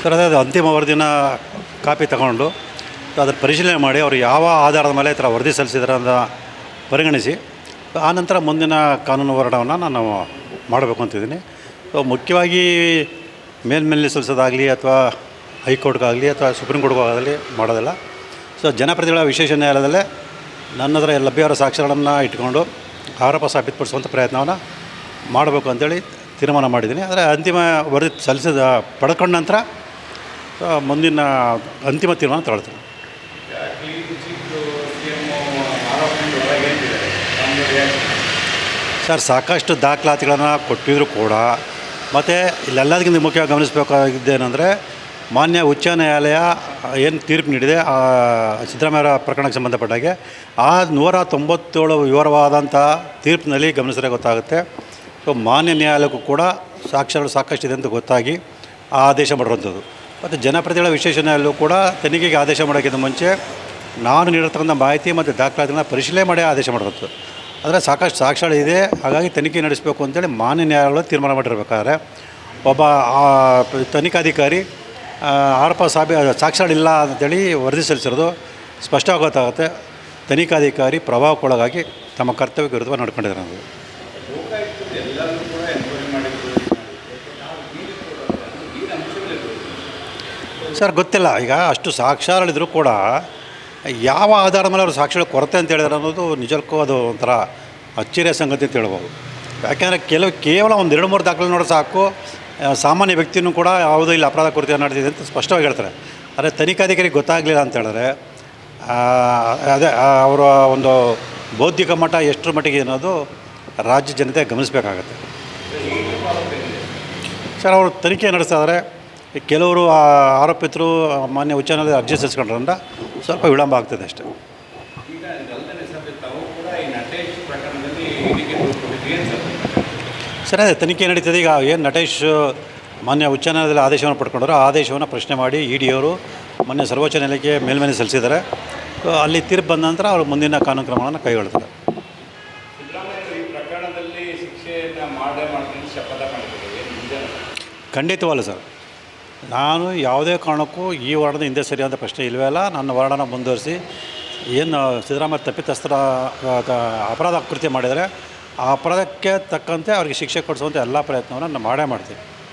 Sir ಅದೇ ಅದು ಅಂತಿಮ ವರದಿನ ಕಾಪಿ ತಗೊಂಡು ಅದರ ಪರಿಶೀಲನೆ ಮಾಡಿ ಅವರು ಯಾವ ಆಧಾರದ ಮೇಲೆ ಈ ಥರ ವರದಿ ಸಲ್ಲಿಸಿದ್ದಾರೆ ಅಂತ ಪರಿಗಣಿಸಿ ಆನಂತರ ಮುಂದಿನ ಕಾನೂನು ಹೋರಾಟವನ್ನು ನಾನು ಮಾಡಬೇಕು ಅಂತಿದ್ದೀನಿ. ಸೊ ಮುಖ್ಯವಾಗಿ ಮೇಲ್ಮೇಲೆ ಸಲ್ಲಿಸೋದಾಗಲಿ ಅಥವಾ ಹೈಕೋರ್ಟ್ಗಾಗಲಿ ಅಥವಾ ಸುಪ್ರೀಂ ಕೋರ್ಟ್ಗಾಗಲಿ ಮಾಡೋದಿಲ್ಲ. ಸೊ ಜನಪ್ರತಿನಿಧಿಗಳ ವಿಶೇಷ ನ್ಯಾಯಾಲಯದಲ್ಲೇ ನನ್ನ ಹತ್ರ ಲಭ್ಯವಿರೋ ಸಾಕ್ಷ್ಯಗಳನ್ನು ಇಟ್ಕೊಂಡು ಆರೋಪ ಸಾಬೀತುಪಡಿಸುವಂಥ ಪ್ರಯತ್ನವನ್ನು ಮಾಡಬೇಕು ಅಂತೇಳಿ ತೀರ್ಮಾನ ಮಾಡಿದ್ದೀನಿ. ಆದರೆ ಅಂತಿಮ ವರದಿ ಪಡ್ಕೊಂಡ ನಂತರ ಮುಂದಿನ ಅಂತಿಮ ತೀರ್ಮಾನ ತಗೊಳ್ತೀನಿ. ಸರ್ ಸಾಕಷ್ಟು ದಾಖಲಾತಿಗಳನ್ನು ಕೊಟ್ಟಿದ್ದರೂ ಕೂಡ ಮತ್ತು ಇಲ್ಲೆಲ್ಲದಕ್ಕಿಂತ ಮುಖ್ಯವಾಗಿ ಗಮನಿಸಬೇಕಾಗಿದ್ದೇನೆಂದರೆ ಮಾನ್ಯ ಉಚ್ಚ ನ್ಯಾಯಾಲಯ ಏನು ತೀರ್ಪು ನೀಡಿದೆ ಸಿದ್ದರಾಮಯ್ಯ ಪ್ರಕರಣಕ್ಕೆ ಸಂಬಂಧಪಟ್ಟಾಗೆ ಆ 197 ವಿವರವಾದಂಥ ತೀರ್ಪಿನಲ್ಲಿ ಗಮನಿಸಿದ್ರೆ ಗೊತ್ತಾಗುತ್ತೆ. ಸೊ ಮಾನ್ಯ ನ್ಯಾಯಾಲಯಕ್ಕೂ ಕೂಡ ಸಾಕ್ಷ್ಯಗಳು ಸಾಕಷ್ಟಿದೆ ಅಂತ ಗೊತ್ತಾಗಿ ಆ ಆದೇಶ ಮಾಡಿರುವಂಥದ್ದು. ಮತ್ತು ಜನಪ್ರತಿನಿಧಿಗಳ ವಿಶೇಷ ನ್ಯಾಯಾಲಯವು ಕೂಡ ತನಿಖೆಗೆ ಆದೇಶ ಮಾಡೋಕ್ಕಿಂತ ಮುಂಚೆ ನಾನು ನೀಡಿರ್ತಕ್ಕಂಥ ಮಾಹಿತಿ ಮತ್ತು ದಾಖಲಾತಿಗಳನ್ನ ಪರಿಶೀಲನೆ ಮಾಡಿ ಆದೇಶ ಮಾಡಿರುವಂಥದ್ದು. ಆದರೆ ಸಾಕಷ್ಟು ಸಾಕ್ಷ್ಯಗಳಿದೆ, ಹಾಗಾಗಿ ತನಿಖೆ ನಡೆಸಬೇಕು ಅಂತೇಳಿ ಮಾನ್ಯ ನ್ಯಾಯಾಲಯಗಳು ತೀರ್ಮಾನ ಮಾಡಿರ್ಬೇಕಾದ್ರೆ ಒಬ್ಬ ತನಿಖಾಧಿಕಾರಿ ಆರೋಪ ಸಾಕ್ಷ್ಯಗಳಿಲ್ಲ ಅಂತೇಳಿ ವರದಿ ಸಲ್ಲಿಸಿರೋದು ಸ್ಪಷ್ಟವಾಗಿ ಗೊತ್ತಾಗುತ್ತೆ. ತನಿಖಾಧಿಕಾರಿ ಪ್ರಭಾವಕ್ಕೊಳಗಾಗಿ ತಮ್ಮ ಕರ್ತವ್ಯಕ್ಕೆ ವಿರುದ್ಧವಾಗಿ ನಡ್ಕೊಂಡಿದ್ದಾರೆ ಅನ್ನೋದು. ಸರ್ ಗೊತ್ತಿಲ್ಲ, ಈಗ ಅಷ್ಟು ಸಾಕ್ಷ್ಯಗಳಿದ್ರೂ ಕೂಡ ಯಾವ ಆಧಾರದ ಮೇಲೆ ಅವರು ಸಾಕ್ಷ್ಯಗಳ ಕೊರತೆ ಅಂತ ಹೇಳಿದ್ರೆ ಅನ್ನೋದು ನಿಜಕ್ಕೂ ಅದು ಒಂಥರ ಅಚ್ಚರಿಯ ಸಂಗತಿ ಅಂತ ಹೇಳ್ಬೋದು. ಯಾಕೆಂದರೆ ಕೇವಲ ಒಂದು 2-3 ದಾಖಲೆ ನೋಡೋ ಸಾಕು ಸಾಮಾನ್ಯ ವ್ಯಕ್ತಿಯೂ ಕೂಡ ಯಾವುದೂ ಇಲ್ಲ ಅಪರಾಧ ಕೃತ್ಯ ನಡೆದಿದೆ ಅಂತ ಸ್ಪಷ್ಟವಾಗಿ ಹೇಳ್ತಾರೆ. ಆದರೆ ತನಿಖಾಧಿಕಾರಿಗೆ ಗೊತ್ತಾಗಲಿಲ್ಲ ಅಂತ ಹೇಳಿದ್ರೆ ಅದೇ ಅವರ ಒಂದು ಬೌದ್ಧಿಕ ಮಟ್ಟ ಎಷ್ಟರ ಮಟ್ಟಿಗೆ ಅನ್ನೋದು ರಾಜ್ಯ ಜನತೆ ಗಮನಿಸಬೇಕಾಗತ್ತೆ. ಸರ್ ಅವರು ತನಿಖೆ ನಡೆಸ್ತಾ ಇದ್ದಾರೆ. ಕೆಲವರು ಆರೋಪಿತರು ಮಾನ್ಯ ಉಚ್ಚ ನ್ಯಾಯಾಲಯದ ಅರ್ಜಿ ಸಲ್ಲಿಸ್ಕೊಂಡ್ರಿಂದ ಸ್ವಲ್ಪ ವಿಳಂಬ ಆಗ್ತದೆ ಅಷ್ಟೇ. ಸರ್ ಅದೇ ತನಿಖೆ ನಡೀತದೆ. ಈಗ ಏನು ನಟೇಶ್ ಮಾನ್ಯ ಉಚ್ಚ ನ್ಯಾಯಾಲಯದಲ್ಲಿ ಆದೇಶವನ್ನು ಪಡ್ಕೊಂಡ್ರು, ಆ ಆದೇಶವನ್ನು ಪ್ರಶ್ನೆ ಮಾಡಿ ಇಡಿಯವರು ಮೊನ್ನೆ ಸರ್ವೋಚ್ಚ ನ್ಯಾಯಾಲಯಕ್ಕೆ ಮೇಲ್ಮನೆ ಸಲ್ಲಿಸಿದ್ದಾರೆ. ಅಲ್ಲಿ ತೀರ್ಪು ಬಂದ ನಂತರ ಅವರು ಮುಂದಿನ ಕಾನೂನು ಕ್ರಮಗಳನ್ನು ಕೈಗೊಳ್ತಾರೆ. ಖಂಡಿತವಲ್ಲ ಸರ್, ನಾನು ಯಾವುದೇ ಕಾರಣಕ್ಕೂ ಈ ವಾರ್ಡದ ಹಿಂದೆ ಸರಿಯಾದ ಪ್ರಶ್ನೆ ಇಲ್ಲವೇ ಇಲ್ಲ. ನನ್ನ ವಾರ್ಡನ್ನು ಮುಂದುವರಿಸಿ ಏನು ಸಿದ್ದರಾಮಯ್ಯ ತಪ್ಪಿತಸ್ಥರ ಅಪರಾಧ ಕೃತ್ಯ ಮಾಡಿದರೆ ಆ ಅಪರಾಧಕ್ಕೆ ತಕ್ಕಂತೆ ಅವ್ರಿಗೆ ಶಿಕ್ಷೆ ಕೊಡಿಸುವಂಥ ಎಲ್ಲ ಪ್ರಯತ್ನವನ್ನು ನಾನು ಮಾಡೇ ಮಾಡ್ತೀನಿ.